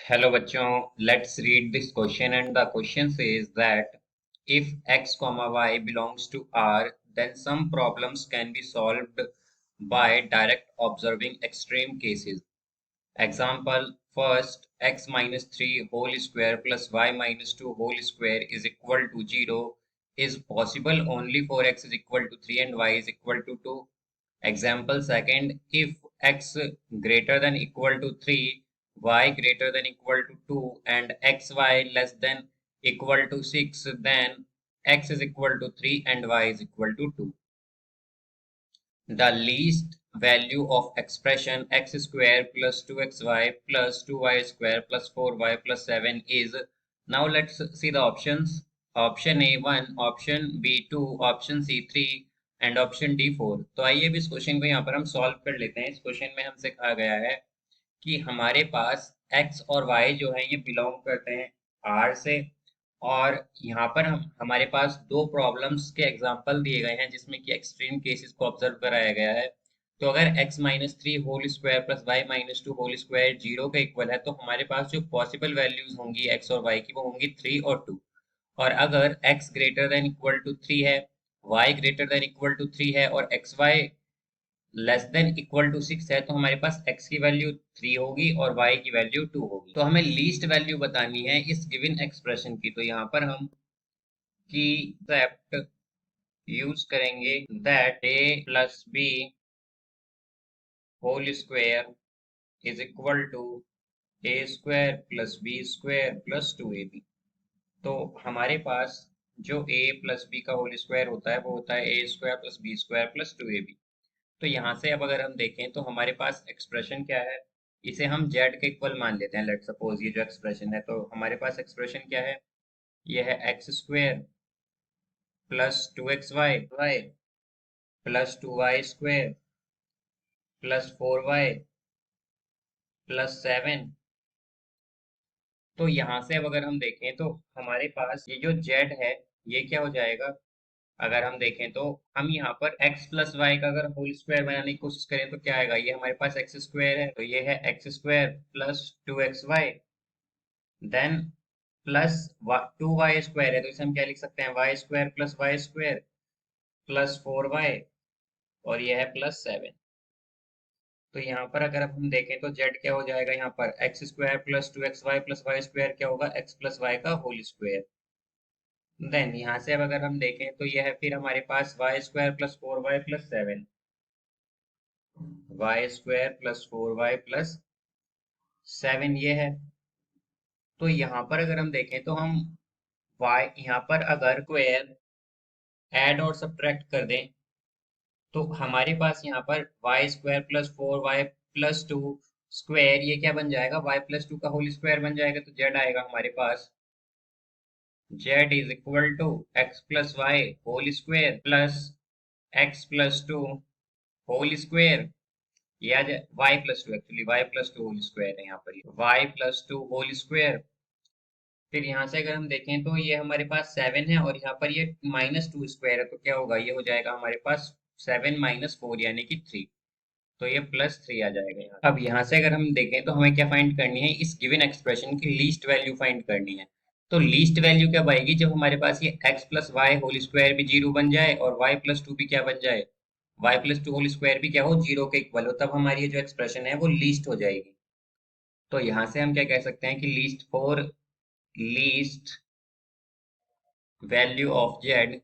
Hello बच्चों, let's read this question and the question says that if x comma y belongs to R, then some problems can be solved by direct observing extreme cases. Example, first x minus 3 whole square plus y minus 2 whole square is equal to 0 is possible only for x is equal to 3 and y is equal to 2. Example second, if x greater than equal to 3, y greater than equal to 2 and xy less than equal to 6, then x is equal to 3 and y is equal to 2. The least value of expression x square plus 2xy plus 2y square plus 4y plus 7 is. Now let's see the options. Option A 1, option B 2, option C 3 and option D 4। तो आइए अब इस question को यहाँ पर हम solve कर लेते हैं। इस क्वेश्चन में हमसे कहा गया है कि हमारे पास x और y जो है ये बिलोंग करते हैं R से, और यहाँ पर हमारे पास दो प्रॉब्लम्स के एग्जांपल दिए गए हैं जिसमें कि एक्सट्रीम केसेस को ऑब्जर्व कराया गया है। तो अगर x minus 3 whole square plus y minus 2 whole square 0 के इक्वल है, तो हमारे पास जो पॉसिबल वैल्यूज होंगी x और y की वो होंगी 3 और 2। और अगर x greater than equal to 3 है, y greater than equal to 3 है और xy less than equal to 6 है, तो हमारे पास x की वैल्यू 3 होगी और y की वैल्यू 2 होगी। तो हमें लीस्ट वैल्यू बतानी है इस गिवन एक्सप्रेशन की। तो यहाँ पर हम की कंसेप्ट यूज करेंगे that a plus b whole square is equal to a square plus b square plus 2ab। तो हमारे पास जो a प्लस बी का होल स्क्वायर होता है वो होता है a square plus b square plus 2ab। तो यहाँ से अब अगर हम देखें तो हमारे पास एक्सप्रेशन क्या है, इसे हम z के इक्वल मान लेते हैं। लेट सपोज ये जो एक्सप्रेशन है, तो हमारे पास एक्सप्रेशन क्या है, ये है x square plus 2xy plus 2y square plus 4y plus 7। तो यहाँ से अब अगर हम देखें तो हमारे पास ये जो z है ये क्या हो जाएगा, अगर हम देखें तो हम यहाँ पर x प्लस वाई का अगर होल स्क्वायर बनाने की कोशिश करें तो क्या आएगा, ये हमारे पास एक्स स्क्वायर है, तो ये है x square plus 2xy then plus 2y square है, तो इसे हम क्या लिख सकते हैं, y square plus y square plus 4y और ये है प्लस 7। तो यहाँ पर अगर हम देखें तो z क्या हो जाएगा, यहाँ पर x square plus 2xy plus y square क्या होगा, एक्स प्लस वाई का होल स्क्वायर। देन यहाँ से अब अगर हम देखें तो यह है फिर हमारे पास y square plus 4y plus 7, y square plus 4y plus 7 ये है। तो यहाँ पर अगर हम देखें तो हम y यहाँ पर अगर स्क्वायर ऐड और सब्ट्रैक्ट कर दें तो हमारे पास यहाँ पर y square plus 4y plus 2 square ये क्या बन जाएगा, y प्लस 2 का होल स्क्वायर बन जाएगा। तो z आएगा हमारे पास, z is equal to x plus y whole square plus x plus 2 whole square, या y plus 2, actually y plus 2 whole square है यहाँ पर, y प्लस 2 होल स्क्वायर। फिर यहाँ से अगर हम देखें तो ये हमारे पास 7 है और यहाँ पर ये माइनस 2 स्क्वायर है, तो क्या होगा, ये हो जाएगा हमारे पास 7 माइनस 4 यानी कि 3। तो ये प्लस 3 आ जाएगा यहाँ। अब यहाँ से अगर हम देखें तो हमें क्या फाइंड करनी है, इस गिवन एक्सप्रेशन की लीस्ट वैल्यू फाइंड करनी है। तो लीस्ट वैल्यू क्या आएगी, जब हमारे पास ये x plus y whole square भी 0 बन जाए और y प्लस 2 भी क्या बन जाए, y प्लस 2 होल स्क्वायर भी क्या हो, 0 के इक्वल हो, तब हमारी ये जो एक्सप्रेशन है वो लीस्ट हो जाएगी। तो यहाँ से हम क्या कह सकते हैं कि least for least value of Z,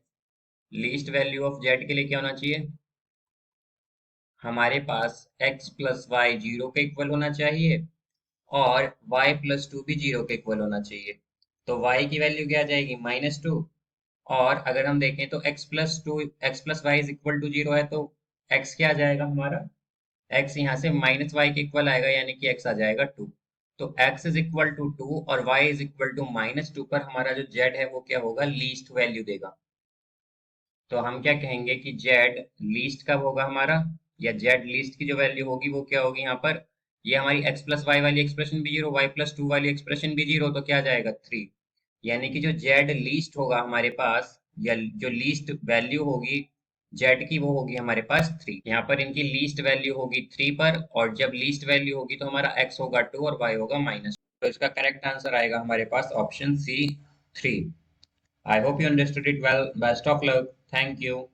least value of Z के लिए क्या होना चाहिए, हमारे पास x प्लस वाई 0 के इक्वल होना चाहिए और y प्लस 2 भी 0 के इक्वल होना चाहिए। तो y की वैल्यू क्या आ जाएगी, -2। और अगर हम देखें तो x plus 2 x plus y is equal to 0 है, तो x क्या आ जाएगा हमारा, x यहाँ से माइनस वाई के इक्वल आएगा यानी कि x आ जाएगा 2। तो x इज इक्वल टू 2 और y इज इक्वल टू -2 पर हमारा जो z है वो क्या होगा, लीस्ट वैल्यू देगा। तो हम क्या कहेंगे कि z लीस्ट कब होगा हमारा, या z लीस्ट की जो वैल्यू होगी वो क्या होगी, यहाँ पर ये हमारी x प्लस वाई वाली एक्सप्रेशन भी 0, y प्लस 2 वाली एक्सप्रेशन भी 0, तो क्या आ जाएगा 3। यानी कि जो z लीस्ट होगा हमारे पास, या जो लीस्ट वैल्यू होगी z की वो होगी हमारे पास 3। यहाँ पर इनकी लीस्ट वैल्यू होगी 3 पर, और जब लीस्ट वैल्यू होगी तो हमारा x होगा 2 और y होगा -2। तो इसका करेक्ट आंसर आएगा हमारे पास option c 3। I hope you understood it well. Best of luck. Thank you.